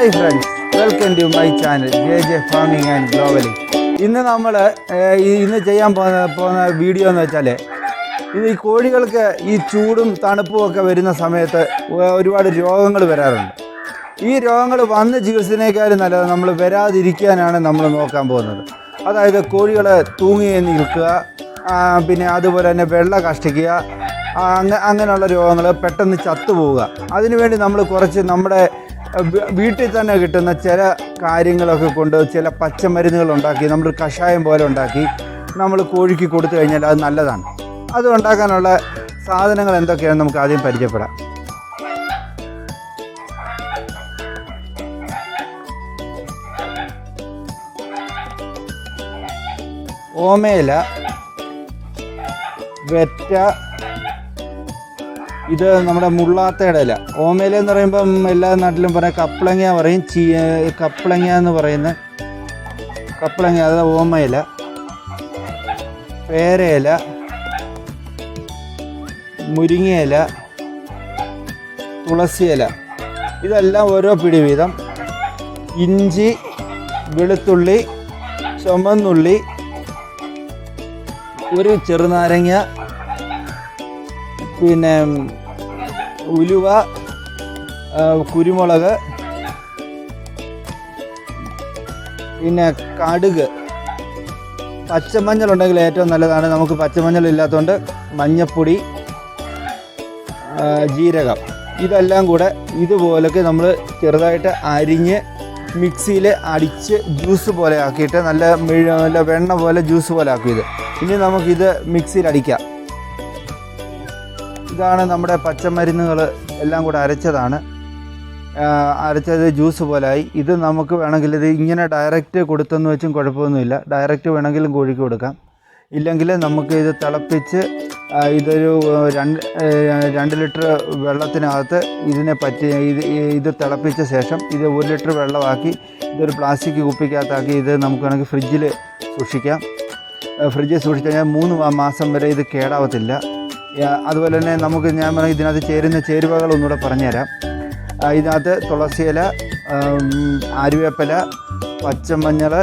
Hi friends, welcome to my channel JJ farming and globally. ഇന്ന് നമ്മൾ ചെയ്യാൻ പോകുന്ന വീഡിയോ എന്ന് വെച്ചാൽ ഈ കോഴികൾക്ക് ഈ ചൂടും തണുപ്പും ഒക്കെ വരുന്ന സമയത്ത് ഒരുപാട് രോഗങ്ങൾ വരാറുണ്ട്. ഈ രോഗങ്ങൾ വന്ന് ചികിത്സനേക്കാളും നല്ലത് നമ്മൾ വരാതിരിക്കാനാണ് നമ്മൾ നോക്കാൻ പോകുന്നത്. അതായത് കോഴികൾ തൂങ്ങി നിൽക്കുക, പിന്നെ അതുപോലെ തന്നെ വെള്ളം കഷ്ടിക്കുക, അങ്ങനെയുള്ള രോഗങ്ങൾ പെട്ടെന്ന് ചത്തുപോവുക. അതിനുവേണ്ടി നമ്മൾ കുറച്ച് നമ്മുടെ വീട്ടിൽ തന്നെ കിട്ടുന്ന ചില കാര്യങ്ങളൊക്കെ കൊണ്ട് ചില പച്ചമരുന്നുകൾ ഉണ്ടാക്കി നമ്മൾ കഷായം പോലെ ഉണ്ടാക്കി നമ്മൾ കോഴിക്ക് കൊടുത്തു കഴിഞ്ഞാൽ അത് നല്ലതാണ്. അത് ഉണ്ടാക്കാനുള്ള സാധനങ്ങൾ എന്തൊക്കെയാണെന്ന് നമുക്ക് ആദ്യം പരിചയപ്പെടാം. ഓമയില, വെറ്റ, ഇത് നമ്മുടെ മുള്ളാത്തയുടെ ഇല. ഓമയില എന്ന് പറയുമ്പം എല്ലാ നാട്ടിലും പറയാം കപ്പളങ്ങ പറയും, കപ്പളങ്ങ എന്ന് പറയുന്ന കപ്പളങ്ങ, അത് ഓമയില. പേരയില, മുരിങ്ങയില, തുളസിയില, ഇതെല്ലാം ഓരോ പിടി വീതം. ഇഞ്ചി, വെളുത്തുള്ളി, ചുമന്നുള്ളി, ഒരു ചെറുനാരങ്ങ, പിന്നെ ഉലുവ, കുരുമുളക്, പിന്നെ കടുക്, പച്ചമഞ്ഞളുണ്ടെങ്കിൽ ഏറ്റവും നല്ലതാണ്. നമുക്ക് പച്ചമഞ്ഞൾ ഇല്ലാത്തതുകൊണ്ട് മഞ്ഞൾപ്പൊടി, ജീരകം, ഇതെല്ലാം കൂടെ ഇതുപോലൊക്കെ നമ്മൾ ചെറുതായിട്ട് അരിഞ്ഞ് മിക്സിയിൽ അടിച്ച് ജ്യൂസ് പോലെ ആക്കിയിട്ട് നല്ല വെണ്ണ പോലെ ജ്യൂസ് പോലെ ആക്കിയത്. ഇനി നമുക്കിത് മിക്സിയിൽ അടിക്കാം. ഇതാണ് നമ്മുടെ പച്ചമരുന്നുകൾ എല്ലാം കൂടെ അരച്ചതാണ്. അരച്ചത് ജ്യൂസ് പോലായി. ഇത് നമുക്ക് വേണമെങ്കിൽ ഇത് ഇങ്ങനെ ഡയറക്റ്റ് കൊടുത്തെന്ന് വെച്ചും കുഴപ്പമൊന്നുമില്ല. ഡയറക്റ്റ് വേണമെങ്കിലും കോഴിക്ക് കൊടുക്കാം. ഇല്ലെങ്കിൽ നമുക്ക് ഇത് തിളപ്പിച്ച് ഇതൊരു 2 ലിറ്റർ വെള്ളത്തിനകത്ത് ഇതിനെ ഇത് തിളപ്പിച്ച ശേഷം ഇത് 1 ലിറ്റർ വെള്ളമാക്കി ഇതൊരു പ്ലാസ്റ്റിക് കുപ്പിക്കകത്താക്കി ഇത് നമുക്ക് വേണമെങ്കിൽ ഫ്രിഡ്ജിൽ സൂക്ഷിക്കാം. ഫ്രിഡ്ജിൽ സൂക്ഷിച്ച് കഴിഞ്ഞാൽ 3 മാസം വരെ ഇത് കേടാവത്തില്ല. അതുപോലെ തന്നെ നമുക്ക് ഞാൻ വേണമെങ്കിൽ ഇതിനകത്ത് ചേരുന്ന ചേരുവകൾ ഒന്നുകൂടെ പറഞ്ഞുതരാം. ഇതിനകത്ത് തുളസിയില, ആര്യവേപ്പില, പച്ചമഞ്ഞൾ,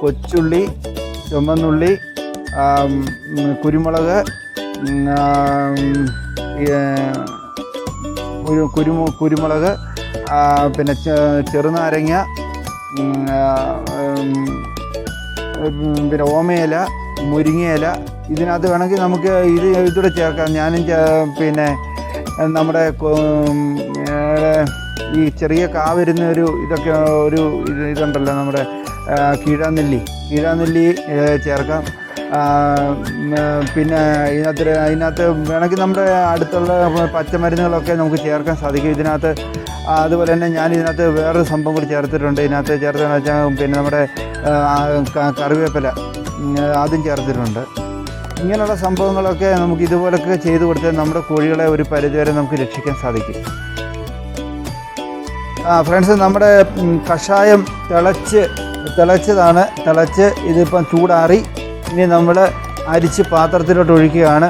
കൊച്ചുള്ളി, ചുമന്നുള്ളി, കുരുമുളക്, കുരുമുളക്, പിന്നെ ചെറുനാരങ്ങ, പിന്നെ ഓമയില, മുരിങ്ങയില. ഇതിനകത്ത് വേണമെങ്കിൽ നമുക്ക് ഇതൂടെ ചേർക്കാം. ഞാനും പിന്നെ നമ്മുടെ ഈ ചെറിയ വരുന്ന ഇതൊക്കെ ഇതുണ്ടല്ലോ, നമ്മുടെ കീഴാനെല്ലി ചേർക്കാം. പിന്നെ ഇതിനകത്ത് വേണമെങ്കിൽ നമ്മുടെ അടുത്തുള്ള പച്ചമരുന്നുകളൊക്കെ നമുക്ക് ചേർക്കാൻ സാധിക്കും ഇതിനകത്ത്. അതുപോലെ തന്നെ ഞാൻ ഇതിനകത്ത് വേറൊരു സംഭവം കൂടി ചേർത്തിട്ടുണ്ട്. ഇതിനകത്ത് ചേർത്തെന്ന് വെച്ചാൽ പിന്നെ നമ്മുടെ കറിവേപ്പില അതും ചേർത്തിട്ടുണ്ട്. ഇങ്ങനെയുള്ള സംഭവങ്ങളൊക്കെ നമുക്ക് ഇതുപോലൊക്കെ ചെയ്തു കൊടുത്താൽ നമ്മുടെ കോഴികളെ ഒരു പരിധിവരെ നമുക്ക് രക്ഷിക്കാൻ സാധിക്കും. ഫ്രണ്ട്സ്, നമ്മുടെ കഷായം തിളച്ചതാണ്. തിളച്ച് ഇതിപ്പം ചൂടാറി. ഇനി നമ്മൾ അരിച്ച് പാത്രത്തിലോട്ട് ഒഴിക്കുകയാണ്.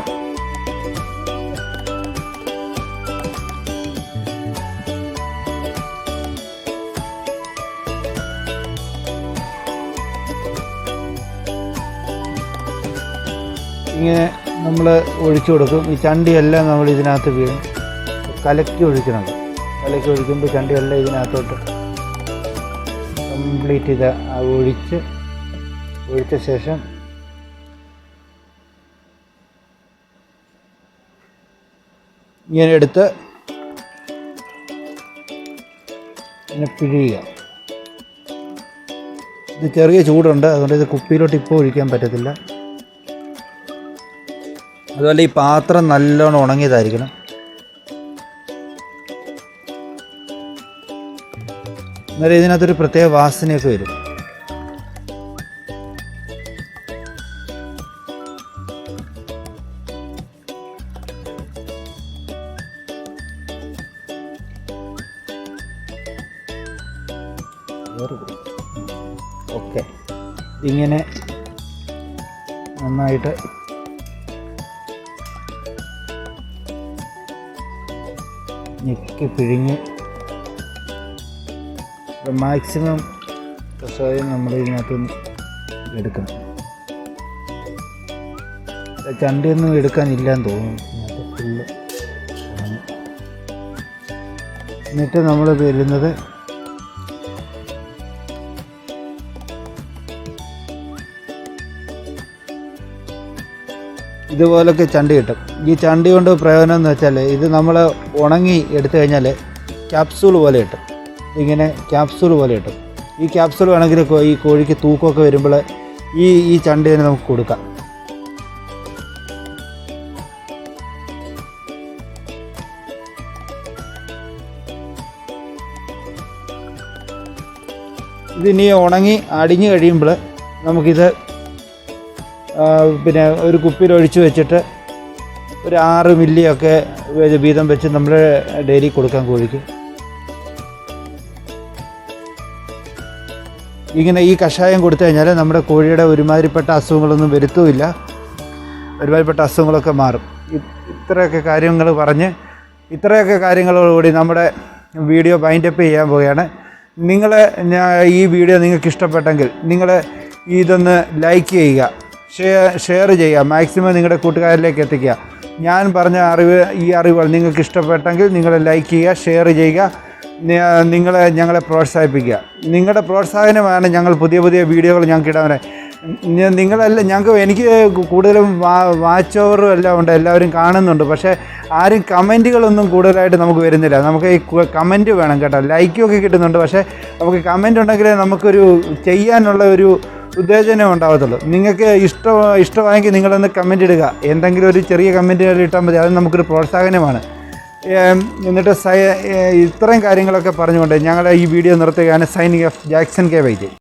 ഇങ്ങനെ നമ്മൾ ഒഴിച്ചു കൊടുക്കും. ഈ ചണ്ടിയെല്ലാം നമ്മൾ ഇതിനകത്ത് വീഴും. കലക്കി ഒഴിക്കണം. കലക്കി ഒഴിക്കുമ്പോൾ ചണ്ടിയെല്ലാം ഇതിനകത്തോട്ട് കംപ്ലീറ്റ് ഇത് ഒഴിച്ച ശേഷം ഇങ്ങനെ എടുത്ത് ഇങ്ങനെ പിഴിയുക. ഇത് ചെറിയ ചൂടുണ്ട്, അതുകൊണ്ട് ഇത് കുപ്പിയിലോട്ട് ഇപ്പോൾ ഒഴിക്കാൻ പറ്റത്തില്ല. അതുപോലെ ഈ പാത്രം നല്ലോണം ഉണങ്ങിയതായിരിക്കണം. എന്നാലും ഇതിനകത്തൊരു പ്രത്യേക വാസനയൊക്കെ വരും. ഓക്കെ, ഇങ്ങനെ നന്നായിട്ട് ഞെക്കി പിഴിഞ്ഞ് മാക്സിമം കഷായം നമ്മൾ ഇതിനകത്തുനിന്ന് എടുക്കണം. ചണ്ടിയൊന്നും എടുക്കാനില്ലാന്ന് തോന്നുന്നു. ഇതിനകത്ത് ഫുള്ള്. എന്നിട്ട് നമ്മൾ വരുന്നത് ഇതുപോലൊക്കെ ചണ്ടി കിട്ടും. ഈ ചണ്ടി കൊണ്ട് പ്രയോജനം എന്ന് വെച്ചാൽ ഇത് നമ്മൾ ഉണങ്ങി എടുത്തു കഴിഞ്ഞാൽ ക്യാപ്സൂൾ പോലെ കിട്ടും. ഇങ്ങനെ ക്യാപ്സൂൾ പോലെ കിട്ടും. ഈ ക്യാപ്സൂൾ വേണമെങ്കിൽ ഈ കോഴിക്ക് തൂക്കമൊക്കെ വരുമ്പോൾ ഈ ചണ്ടി തന്നെ നമുക്ക് കൊടുക്കാം. ഇതിനി ഉണങ്ങി അടിഞ്ഞു കഴിയുമ്പോൾ നമുക്കിത് പിന്നെ ഒരു കുപ്പിയിൽ ഒഴിച്ച് വെച്ചിട്ട് ഒരു 6 മില്ലിയൊക്കെ വീതം വെച്ച് നമ്മൾ ഡെയിലി കൊടുക്കാൻ കോഴിക്ക്. ഇങ്ങനെ ഈ കഷായം കൊടുത്തു കഴിഞ്ഞാൽ നമ്മുടെ കോഴിയുടെ ഒരുമാതിരിപ്പെട്ട അസുഖങ്ങളൊന്നും വരുത്തുമില്ല. ഒരുമാതിരിപ്പെട്ട അസുഖങ്ങളൊക്കെ മാറും. ഇത്രയൊക്കെ കാര്യങ്ങൾ പറഞ്ഞ് ഇത്രയൊക്കെ കാര്യങ്ങളോടുകൂടി നമ്മുടെ വീഡിയോ വൈൻഡപ്പ് ചെയ്യാൻ പോവുകയാണ്. ഈ വീഡിയോ നിങ്ങൾക്ക് ഇഷ്ടപ്പെട്ടെങ്കിൽ നിങ്ങൾ ഇതൊന്ന് ലൈക്ക് ചെയ്യുക, ഷെയർ ചെയ്യുക, മാക്സിമം നിങ്ങളുടെ കൂട്ടുകാരിലേക്ക് എത്തിക്കുക. ഞാൻ പറഞ്ഞ ഈ അറിവുകൾ നിങ്ങൾക്ക് ഇഷ്ടപ്പെട്ടെങ്കിൽ നിങ്ങൾ ലൈക്ക് ചെയ്യുക, ഷെയർ ചെയ്യുക, ഞങ്ങളെ പ്രോത്സാഹിപ്പിക്കുക. നിങ്ങളുടെ പ്രോത്സാഹനമാണ് ഞങ്ങൾ പുതിയ വീഡിയോകൾ ഞങ്ങൾക്ക് ഇടാൻ. എനിക്ക് കൂടുതലും വാച്ച് ഓവറും എല്ലാം ഉണ്ട്, എല്ലാവരും കാണുന്നുണ്ട്. പക്ഷേ ആരും കമൻറ്റുകളൊന്നും കൂടുതലായിട്ട് നമുക്ക് വരുന്നില്ല. നമുക്ക് ഈ കമൻറ്റ് വേണം കേട്ടോ. ലൈക്കൊക്കെ കിട്ടുന്നുണ്ട്, പക്ഷേ നമുക്ക് കമൻറ്റ് ഉണ്ടെങ്കിലേ നമുക്കൊരു ചെയ്യാനുള്ള ഒരു ഉത്തേജനം ഉണ്ടാകത്തുള്ളൂ. നിങ്ങൾക്ക് ഇഷ്ടമായെങ്കിൽ നിങ്ങളൊന്ന് കമൻറ്റ് ഇടുക. എന്തെങ്കിലും ഒരു ചെറിയ കമൻറ്റുകൾ ഇട്ടാൽ മതി, അത് നമുക്കൊരു പ്രോത്സാഹനമാണ്. എന്നിട്ട് ഇത്രയും കാര്യങ്ങളൊക്കെ പറഞ്ഞുകൊണ്ട് ഞങ്ങൾ ഈ വീഡിയോ നിർത്തുകയാണ്. സൈനിങ് ഓഫ്, ജാക്സൺ കെ വൈദ്യൻ.